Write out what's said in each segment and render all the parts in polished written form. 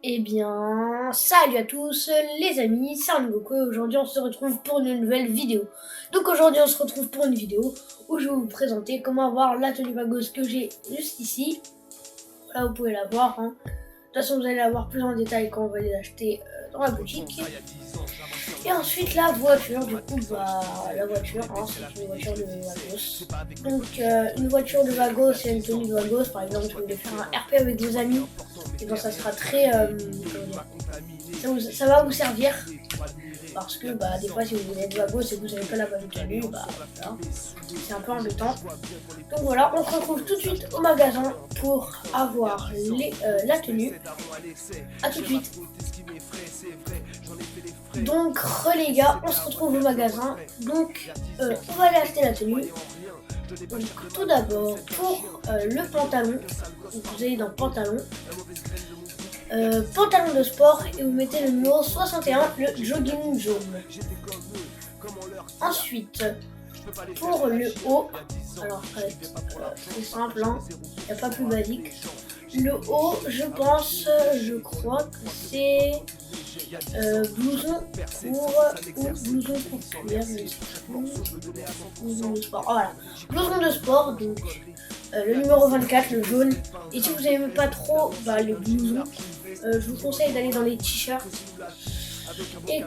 Eh bien, salut à tous les amis, c'est Goku et aujourd'hui on se retrouve pour une nouvelle vidéo. Donc aujourd'hui on se retrouve pour une vidéo où je vais vous présenter comment avoir la tenue Vagos que j'ai juste ici. Là vous pouvez la voir, hein. De toute façon vous allez la voir plus en détail quand on va les acheter dans la boutique. Et ensuite la voiture, du coup la voiture, hein, c'est une voiture de Vagos. Donc une voiture de Vagos et une tenue de Vagos, par exemple si vous voulez faire un RP avec vos amis, et donc ça sera très ça va vous servir parce que des fois si vous voulez être Vagos et que vous n'avez pas la bonne tenue, voilà, c'est un peu embêtant. Donc voilà, on se retrouve tout de suite au magasin pour avoir la tenue. A tout de suite. Donc les gars, on se retrouve au magasin. Donc on va aller acheter la tenue. Donc tout d'abord pour le pantalon, donc, vous allez dans pantalon, pantalon de sport et vous mettez le numéro 61, le jogging jaune. Ensuite pour le haut, alors c'est simple, hein, il n'y a pas plus basique. Le haut, je crois que c'est blouson pour cuir, blouson de sport. Voilà, blouson de sport, donc le numéro 24, le jaune. Et si vous n'aimez pas trop les blousons, je vous conseille d'aller dans les t-shirts et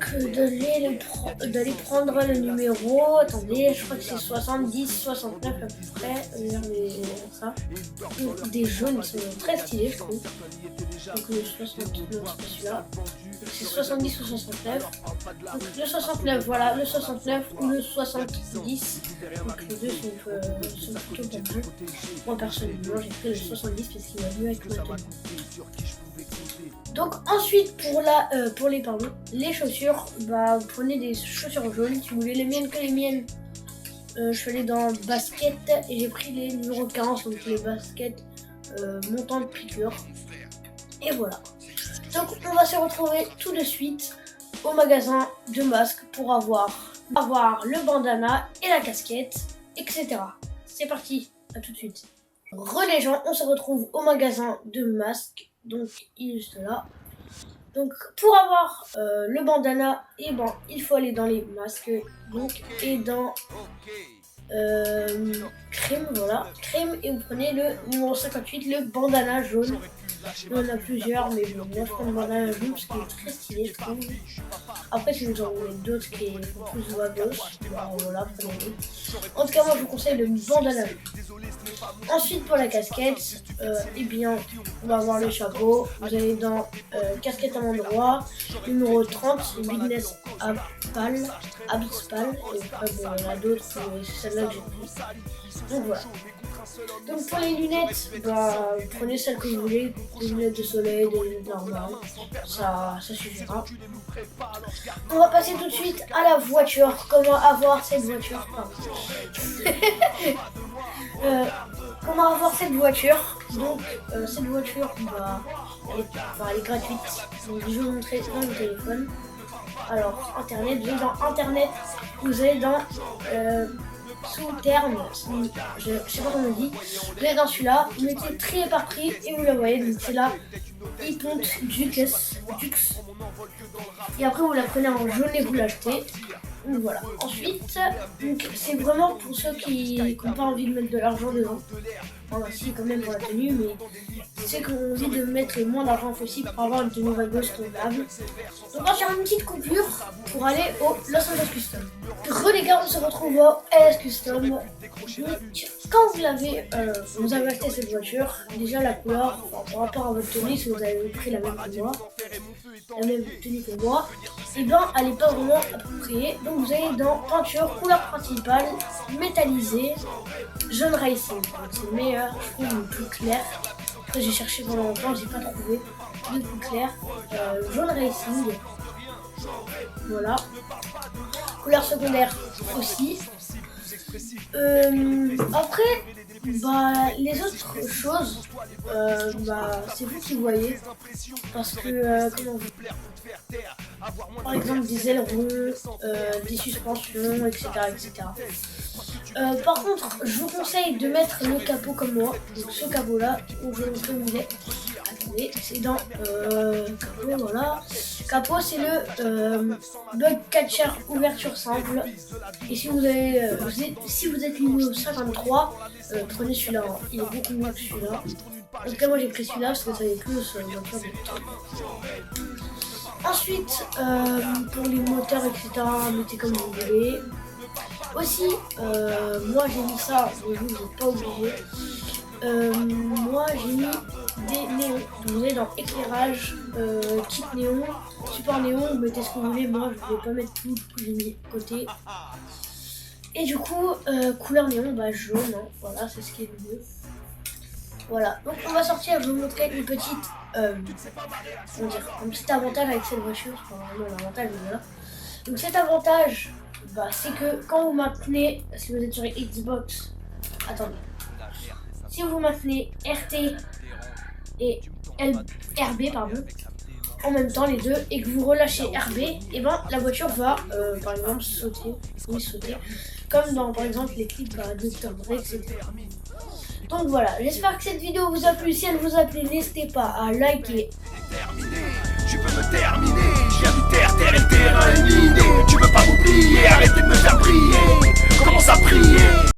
d'aller prendre le numéro, attendez, je crois que c'est 70, 69 à peu près, ça. Des jaunes, ils sont très stylés, je trouve. Donc le 69, c'est celui-là. C'est 70 ou 69. Donc le 69, voilà, le 69 ou le 70. Donc les deux sont plutôt pas mal. Moi personnellement, j'ai pris le 70 parce qu'il va mieux avec ma tenue. Donc ensuite pour les chaussures, vous prenez des chaussures jaunes. Si vous voulez les miennes que les miennes, je suis allée dans basket et j'ai pris les numéros 15, donc les baskets montant de piqûre. Et voilà. Donc on va se retrouver tout de suite au magasin de masques pour avoir le bandana et la casquette, etc. C'est parti, à tout de suite. Les gens, on se retrouve au magasin de masques, donc il est juste là. Donc pour avoir le bandana, il faut aller dans les masques, donc et dans crème, voilà, crème, et vous prenez le numéro 58, le bandana jaune. Il y en a plusieurs, mais bon, moi je prends le bandana jaune parce qu'il est très stylé, je trouve. Après, si vous en voulez d'autres qui font plus à gauche, voilà, prenez-les. En tout cas, moi je vous conseille le bandana jaune. Ensuite, pour la casquette, on va avoir le chapeau. Vous allez dans casquette à l'endroit, numéro 30, Business Abspal. Et après, il y en a d'autres, mais c'est celle-là que j'ai pris. Donc voilà. Donc pour les lunettes, prenez celles que vous voulez, des lunettes de soleil, des lunettes normales, ça suffira. On va passer tout de suite à la voiture, comment avoir cette voiture, comment avoir cette voiture. Donc cette voiture, elle est gratuite, donc je vais vous montrer dans le téléphone. Alors internet, vous allez dans internet, vous allez dans sous terme, je sais pas comment on dit, vous allez dans celui-là, vous mettez trier par prix et vous la voyez, donc c'est là, Ipont Dux, et après vous la prenez en jaune et vous l'achetez. Donc voilà. Ensuite, c'est vraiment pour ceux qui n'ont pas envie de mettre de l'argent dedans. Voilà, si quand même pour la tenue, mais c'est qu'on a envie de mettre le moins d'argent possible pour avoir une tenue Vagos convenable. Donc on va faire une petite coupure pour aller au Los Angeles Custom. Les gars, on se retrouve au LS Custom. Donc, quand vous avez acheté cette voiture, déjà la couleur, par rapport à votre tenue, si vous avez pris la même que moi, la même tenue que moi, et elle n'est pas vraiment appropriée. Donc vous allez dans peinture, couleur principale, métallisée, jaune racing. C'est le meilleur, je trouve, le plus clair. Après j'ai cherché pendant longtemps, j'ai pas trouvé le plus clair. Jaune racing. Voilà. Couleur secondaire aussi. Après, les autres choses, c'est vous qui voyez. Parce que, par exemple, des ailerons, des suspensions, etc. Par contre, je vous conseille de mettre le capot comme moi. Donc ce capot là, où je vais vous montrer où il est. Attendez. attendez, c'est dans Capot, voilà. Capot, c'est le bug catcher ouverture simple. Et si vous avez, si vous êtes niveau 53, prenez celui-là, hein. Il est beaucoup mieux que celui-là. En tout cas, moi j'ai pris celui-là parce que ça avait plus voiture de temps. Ensuite, pour les moteurs, etc., mettez comme vous voulez. Aussi, moi j'ai mis ça, mais vous n'êtes pas obligé. Moi j'ai mis des néons. Donc vous allez dans éclairage, kit néon, support néon, vous mettez ce que vous voulez. Moi je ne vais pas mettre tout, du coup j'ai mis côté. Et du coup, couleur néon, bah jaune, hein. Voilà, c'est ce qui est le mieux. Voilà, donc on va sortir, je vais vous montrer une petite, comment dire, un petit avantage avec cette voiture, c'est pas vraiment un avantage, mais voilà. Donc cet avantage, bah, c'est que quand vous maintenez, si vous êtes sur Xbox, attendez, si vous maintenez RT et RB, pardon, en même temps les deux, et que vous relâchez RB, et ben la voiture va, par exemple, sauter, comme dans, par exemple, les clips de Tom Brady, etc. Donc voilà, j'espère que cette vidéo vous a plu. Si elle vous a plu, n'hésitez pas à liker. Tu peux me terminer.